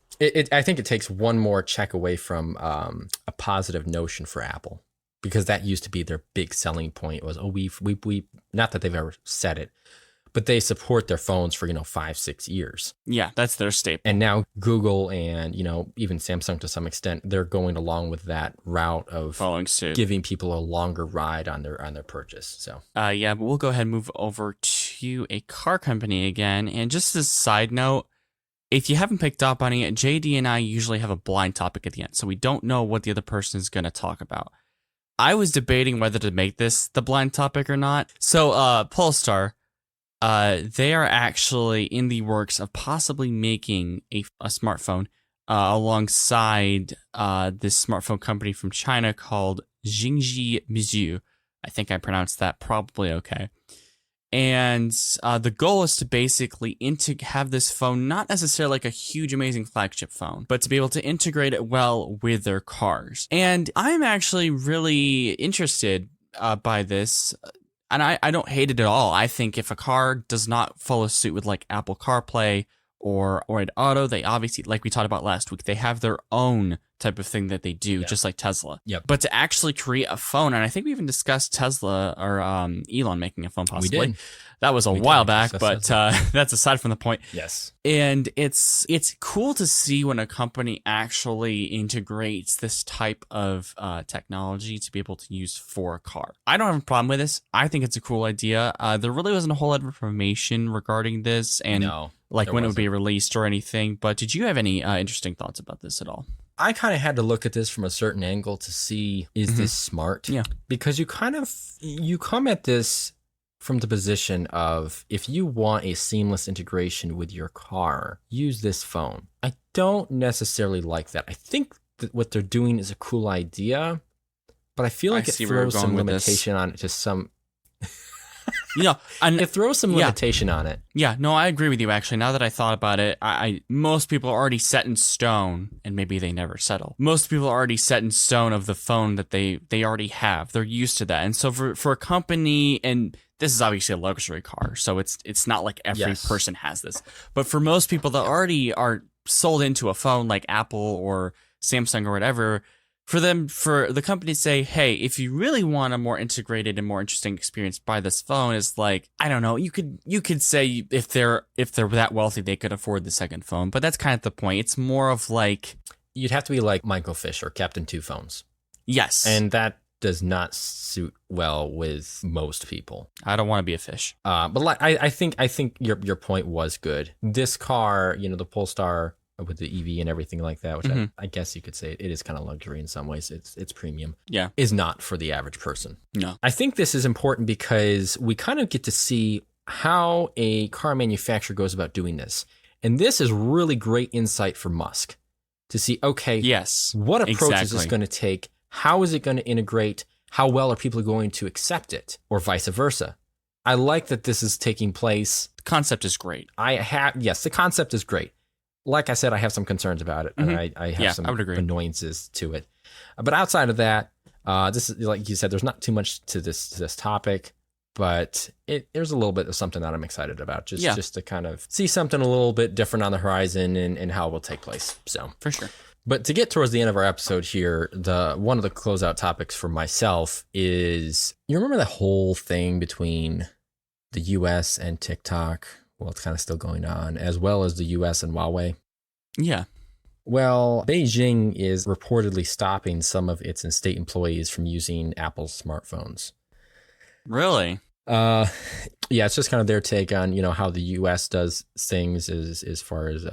I think it takes one more check away from a positive notion for Apple, because that used to be their big selling point was, we not that they've ever said it, but they support their phones for, 5-6 years. Yeah, that's their staple. And now Google and, even Samsung to some extent, they're going along with that route of following suit, giving people a longer ride on their purchase. So but we'll go ahead and move over to a car company again. And just as a side note, if you haven't picked up on it, JD and I usually have a blind topic at the end, so we don't know what the other person is going to talk about. I was debating whether to make this the blind topic or not. So Polestar, they are actually in the works of possibly making a smartphone alongside this smartphone company from China called Jingji Mizu. I think I pronounced that probably okay. And the goal is to basically have this phone not necessarily like a huge, amazing flagship phone, but to be able to integrate it well with their cars. And I'm actually really interested by this. And I don't hate it at all. I think if a car does not follow suit with like Apple CarPlay or Android Auto, they obviously, like we talked about last week, they have their own type of thing that they do, just like Tesla. Yep. But to actually create a phone, and I think we even discussed Tesla or Elon making a phone possibly. We did. That was a while back, but that's aside from the point. Yes. And it's cool to see when a company actually integrates this type of technology to be able to use for a car. I don't have a problem with this. I think it's a cool idea. There really wasn't a whole lot of information regarding this and when it would be released or anything. But did you have any interesting thoughts about this at all? I kind of had to look at this from a certain angle to see, is this smart? Yeah. Because you come at this from the position of, if you want a seamless integration with your car, use this phone. I don't necessarily like that. I think that what they're doing is a cool idea, but I feel like it throws some limitation on it to some... and it throws some limitation on it. Yeah, no, I agree with you, actually. Now that I thought about it, most people are already set in stone, and maybe they never settle. Most people are already set in stone of the phone that they already have. They're used to that. And so for a company, and this is obviously a luxury car, so it's not like every person has this. But for most people that already are sold into a phone like Apple or Samsung or whatever, for the company to say, hey, if you really want a more integrated and more interesting experience, buy this phone, is like, I don't know, you could say if they're that wealthy, they could afford the second phone, but that's kind of the point. It's more of like, you'd have to be like Michael Fish or Captain Two Phones. Yes. And that does not suit well with most people. I don't want to be a fish. But like, I think your point was good. This car, the Polestar, with the EV and everything like that, which I guess you could say it is kind of luxury in some ways. It's premium. Yeah. Is not for the average person. No. I think this is important because we kind of get to see how a car manufacturer goes about doing this. And this is really great insight for Musk to see, okay, what approach is this going to take? How is it going to integrate? How well are people going to accept it? Or vice versa? I like that this is taking place. The concept is great. The concept is great. Like I said, I have some concerns about it, and I have some annoyances to it. But outside of that, this is, like you said, there's not too much to this topic, but there's a little bit of something that I'm excited about, just to kind of see something a little bit different on the horizon and how it will take place. So for sure. But to get towards the end of our episode here, one of the closeout topics for myself is, you remember that whole thing between the U.S. and TikTok? Well, it's kind of still going on, as well as the U.S. and Huawei. Yeah. Well, Beijing is reportedly stopping some of its state employees from using Apple's smartphones. Really? Yeah, it's just kind of their take on, how the U.S. does things as far as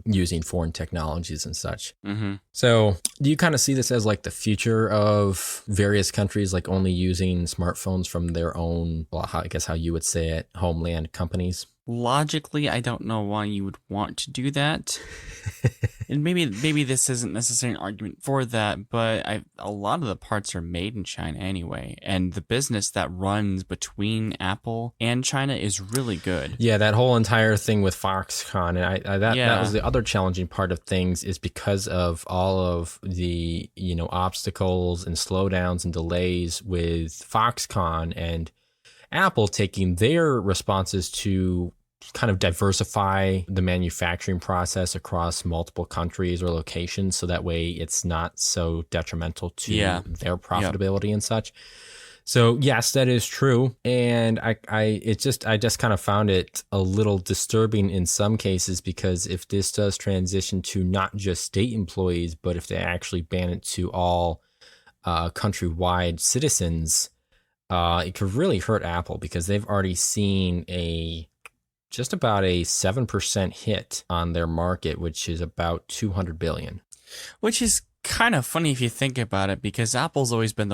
using foreign technologies and such. Mm-hmm. So do you kind of see this as like the future of various countries, like only using smartphones from their own, I guess how you would say it, homeland companies? Logically, I don't know why you would want to do that. And maybe this isn't necessarily an argument for that, but a lot of the parts are made in China anyway. And the business that runs between Apple and China is really good. Yeah, that whole entire thing with Foxconn, and that was the other challenging part of things, is because of all of the, obstacles and slowdowns and delays with Foxconn and Apple taking their responses to kind of diversify the manufacturing process across multiple countries or locations, so that way it's not so detrimental to their profitability and such. So yes, that is true, and I just kind of found it a little disturbing in some cases because if this does transition to not just state employees, but if they actually ban it to all countrywide citizens, it could really hurt Apple because they've already seen just about a 7% hit on their market, which is about 200 billion. Which is kind of funny if you think about it, because Apple's always been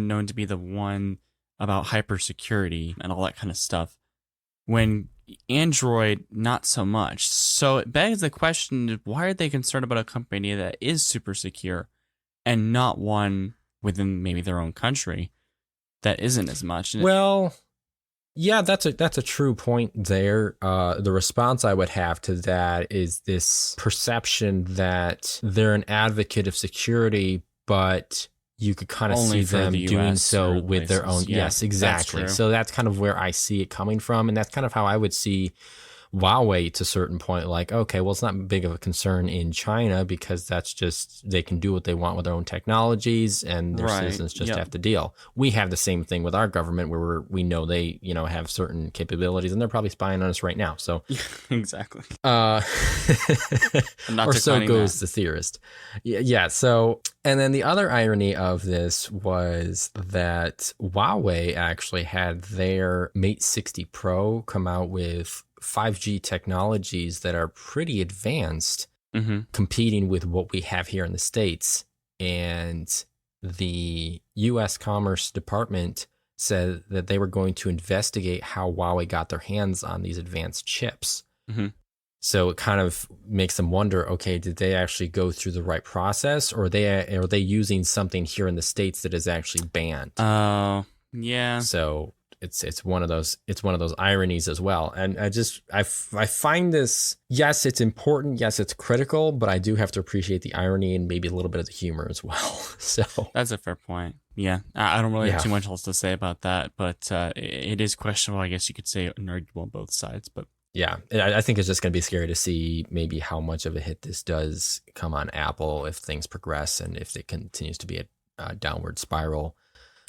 known to be the one about hypersecurity and all that kind of stuff, when Android, not so much. So it begs the question, why are they concerned about a company that is super secure and not one within maybe their own country that isn't as much? Well, yeah, that's a true point there. The response I would have to that is this perception that they're an advocate of security, but you could kind of see them doing so with their own. Yeah, yes, exactly. So that's kind of where I see it coming from. And that's kind of how I would see Huawei to a certain point. Like, okay, well, it's not big of a concern in China because that's just, they can do what they want with their own technologies and their citizens just have to deal. We have the same thing with our government where we know they, have certain capabilities and they're probably spying on us right now. So exactly. Or so goes the theorist. Yeah. So, and then the other irony of this was that Huawei actually had their Mate 60 Pro come out with 5G technologies that are pretty advanced, competing with what we have here in the States. And the U.S. Commerce Department said that they were going to investigate how Huawei got their hands on these advanced chips. So it kind of makes them wonder, okay, did they actually go through the right process, or are they using something here in the States that is actually banned? Oh, yeah. So it's one of those ironies as well. And I find this, yes, it's important, yes, it's critical, but I do have to appreciate the irony and maybe a little bit of the humor as well. So that's a fair point. Yeah, I don't really have too much else to say about that, but it is questionable. I guess you could say and arguable on both sides, but. Yeah, I think it's just going to be scary to see maybe how much of a hit this does come on Apple if things progress and if it continues to be a downward spiral.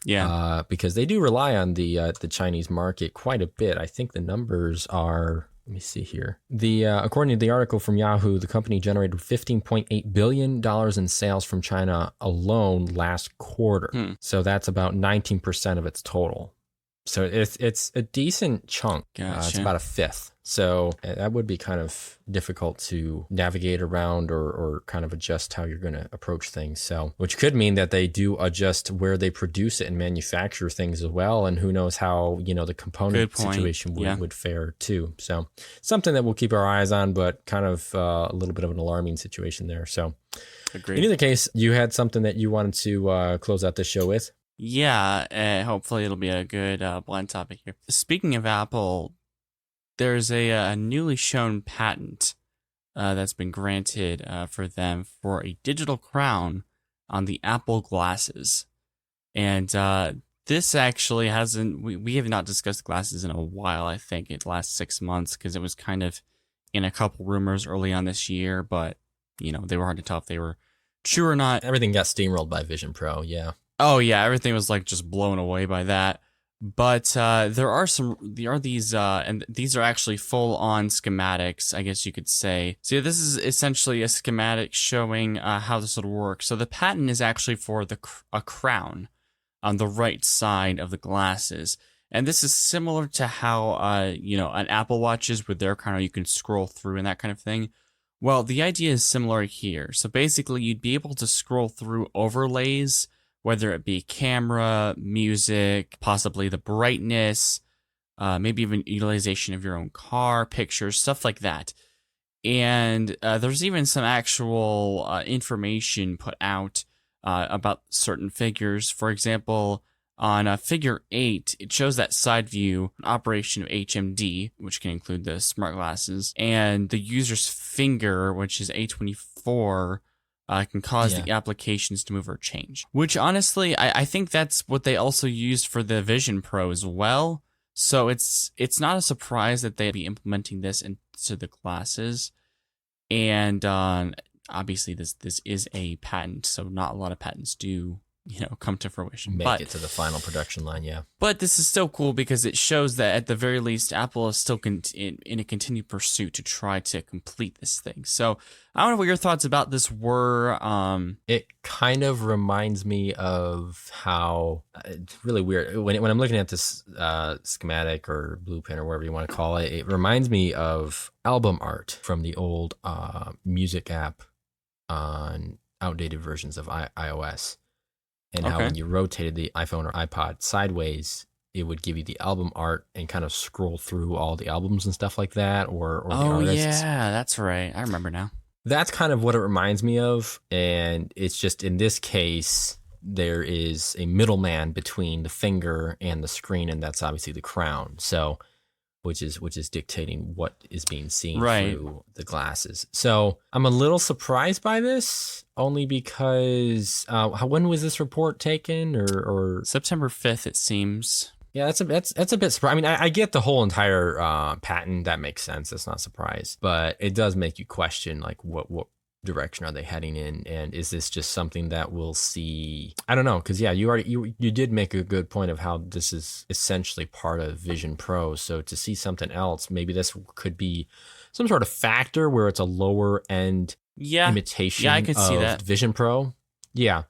Yeah, because they do rely on the Chinese market quite a bit. I think the numbers are. Let me see here. According to the article from Yahoo, the company generated $15.8 billion in sales from China alone last quarter. So that's about 19% of its total. So it's a decent chunk. Gotcha. It's about a fifth. So that would be kind of difficult to navigate around or kind of adjust how you're going to approach things. So, which could mean that they do adjust where they produce it and manufacture things as well. And who knows how, the component situation would fare too. So something that we'll keep our eyes on, but kind of a little bit of an alarming situation there. So agreed. In either case, you had something that you wanted to close out the show with? Yeah, hopefully it'll be a good blend topic here. Speaking of Apple, there's a newly shown patent that's been granted for them for a digital crown on the Apple glasses. And this actually we have not discussed glasses in a while, I think, in the last 6 months, because it was kind of in a couple rumors early on this year, but, they were hard to tell if they were true or not. Everything got steamrolled by Vision Pro, yeah. Oh yeah, everything was like just blown away by that. But there are these, and these are actually full-on schematics, I guess you could say. So this is essentially a schematic showing how this would work. So the patent is actually for a crown on the right side of the glasses. And this is similar to how, an Apple Watch is with their crown, you can scroll through and that kind of thing. Well, the idea is similar here. So basically, you'd be able to scroll through overlays, whether it be camera, music, possibly the brightness, maybe even utilization of your own car, pictures, stuff like that. And there's even some actual information put out about certain figures. For example, on figure 8, it shows that side view operation of HMD, which can include the smart glasses, and the user's finger, which is A24, can cause the applications to move or change. Which honestly, I think that's what they also used for the Vision Pro as well. So it's not a surprise that they'd be implementing this into the glasses. And obviously this is a patent, so not a lot of patents do come to fruition. Make it to the final production line, yeah. But this is still cool because it shows that at the very least, Apple is still in a continued pursuit to try to complete this thing. So I don't know what your thoughts about this were. It kind of reminds me of how it's really weird when I'm looking at this schematic or blueprint or whatever you want to call it. It reminds me of album art from the old music app on outdated versions of iOS. And how when you rotated the iPhone or iPod sideways, it would give you the album art and kind of scroll through all the albums and stuff like that, or the artists. Yeah, that's right. I remember now. That's kind of what it reminds me of. And it's just in this case, there is a middleman between the finger and the screen, and that's obviously the crown. So, which is dictating what is being seen through the glasses. So I'm a little surprised by this, only because when was this report taken? Or September 5th, it seems. Yeah, that's a bit surprising. I mean, I get the whole entire patent. That makes sense. That's not a surprise, but it does make you question like what direction are they heading in, and is this just something that we'll see? I don't know, because you did make a good point of how this is essentially part of Vision Pro. So to see something else, maybe this could be some sort of factor where it's a lower end imitation I could see that. Vision Pro. Yeah.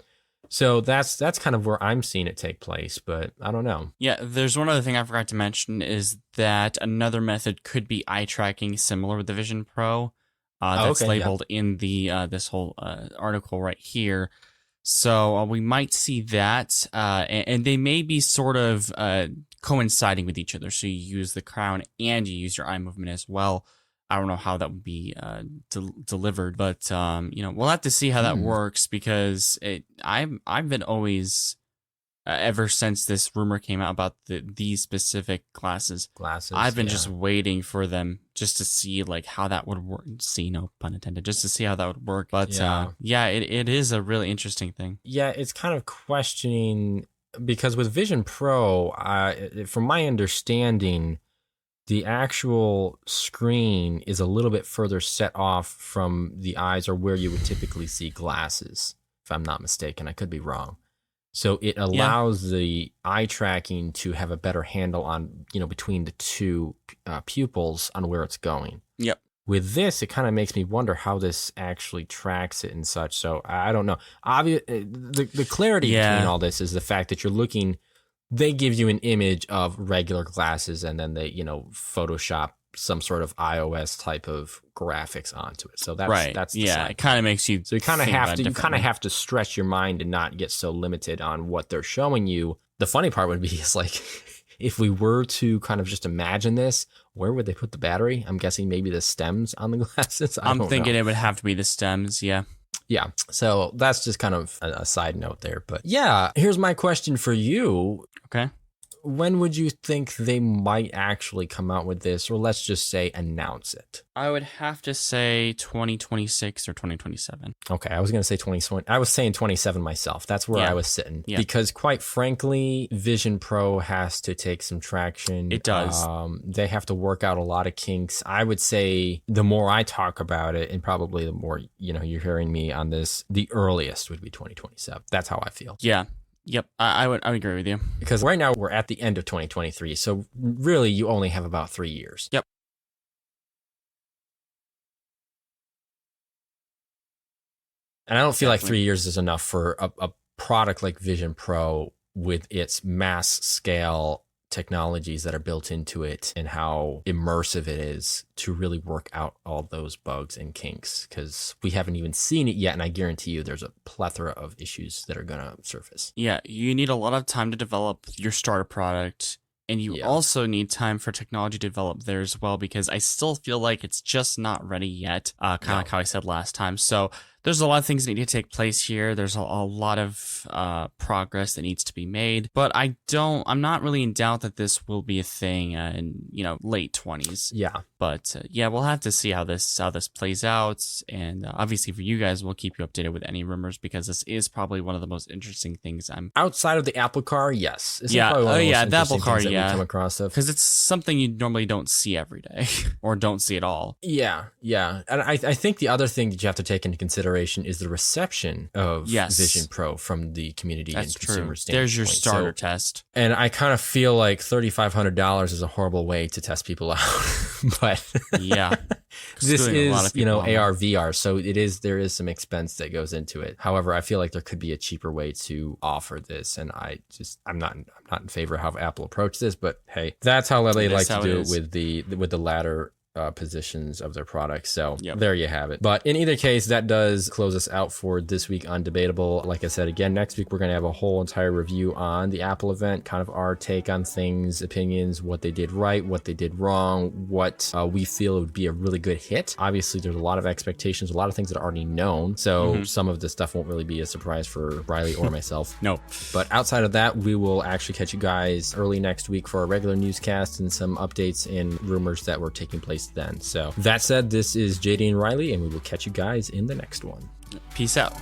So that's kind of where I'm seeing it take place, but I don't know. Yeah, there's one other thing I forgot to mention is that another method could be eye tracking similar with the Vision Pro. That's labeled in the this whole article right here. So we might see that, and they may be sort of coinciding with each other. So you use the crown and you use your eye movement as well. I don't know how that would be delivered, but we'll have to see how that works, because I've been always ever since this rumor came out about these specific glasses, I've been just waiting for them just to see like how that would work. See, no pun intended, just to see how that would work. But it is a really interesting thing. Yeah, it's kind of questioning, because with Vision Pro, from my understanding, the actual screen is a little bit further set off from the eyes, or where you would typically see glasses, if I'm not mistaken. I could be wrong. So it allows the eye tracking to have a better handle on, between the two pupils on where it's going. Yep. With this, it kind of makes me wonder how this actually tracks it and such. So I don't know. The clarity between all this is the fact that you're looking. They give you an image of regular glasses, and then they, Photoshop some sort of iOS type of graphics onto it. So that's the side. It kind of makes you. So you kind of have to stretch your mind and not get so limited on what they're showing you. The funny part would be is like, if we were to kind of just imagine this, where would they put the battery? I'm guessing maybe the stems on the glasses. I'm thinking it would have to be the stems. Yeah. Yeah. So that's just kind of a side note there. But yeah, here's my question for you. Okay. When would you think they might actually come out with this, or let's just say announce it? I would have to say 2026 or 2027. Okay, I was going to say 2020. I was saying 27 myself. That's where I was sitting. Yeah. Because quite frankly, Vision Pro has to take some traction. It does. They have to work out a lot of kinks. I would say the more I talk about it, and probably the more, you're hearing me on this, the earliest would be 2027. That's how I feel. Yeah. Yep, I would agree with you. Because right now we're at the end of 2023, so really you only have about 3 years. Yep. And I don't feel like 3 years is enough for a product like Vision Pro with its mass scale technologies that are built into it, and how immersive it is to really work out all those bugs and kinks, because we haven't even seen it yet, and I guarantee you there's a plethora of issues that are going to surface. Yeah, you need a lot of time to develop your starter product, and you also need time for technology to develop there as well, because I still feel like it's just not ready yet, kind of like how I said last time. So there's a lot of things that need to take place here. There's a lot of progress that needs to be made, but I'm not really in doubt that this will be a thing in late 20s. Yeah. But we'll have to see how this plays out, and obviously for you guys, we'll keep you updated with any rumors, because this is probably one of the most interesting things outside of the Apple Car. Yes. The Apple Car. Yeah. Come across stuff, because it's something you normally don't see every day or don't see at all. Yeah. And I think the other thing that you have to take into consideration consideration is the reception of Yes. Vision Pro from the community That's and consumer true. standpoint. There's your starter So- test. And I kind of feel like $3,500 is a horrible way to test people out, but Yeah. this Screwing a lot of is, you know, people on AR VR, so there is some expense that goes into it. However, I feel like there could be a cheaper way to offer this, and I'm not in favor of how Apple approached this, but hey, that's how they It like is to how do it it with the latter positions of their products. So Yep. there you have it. But in either case, that does close us out for this week on Debatable. Like I said, again, next week we're going to have a whole entire review on the Apple event, kind of our take on things, opinions, what they did right, what they did wrong, what we feel would be a really good hit. Obviously, there's a lot of expectations, a lot of things that are already known. So some of this stuff won't really be a surprise for Riley or myself. No. But outside of that, we will actually catch you guys early next week for a regular newscast and some updates and rumors that were taking place then. So that said, this is JD and Riley, and we will catch you guys in the next one. Peace out.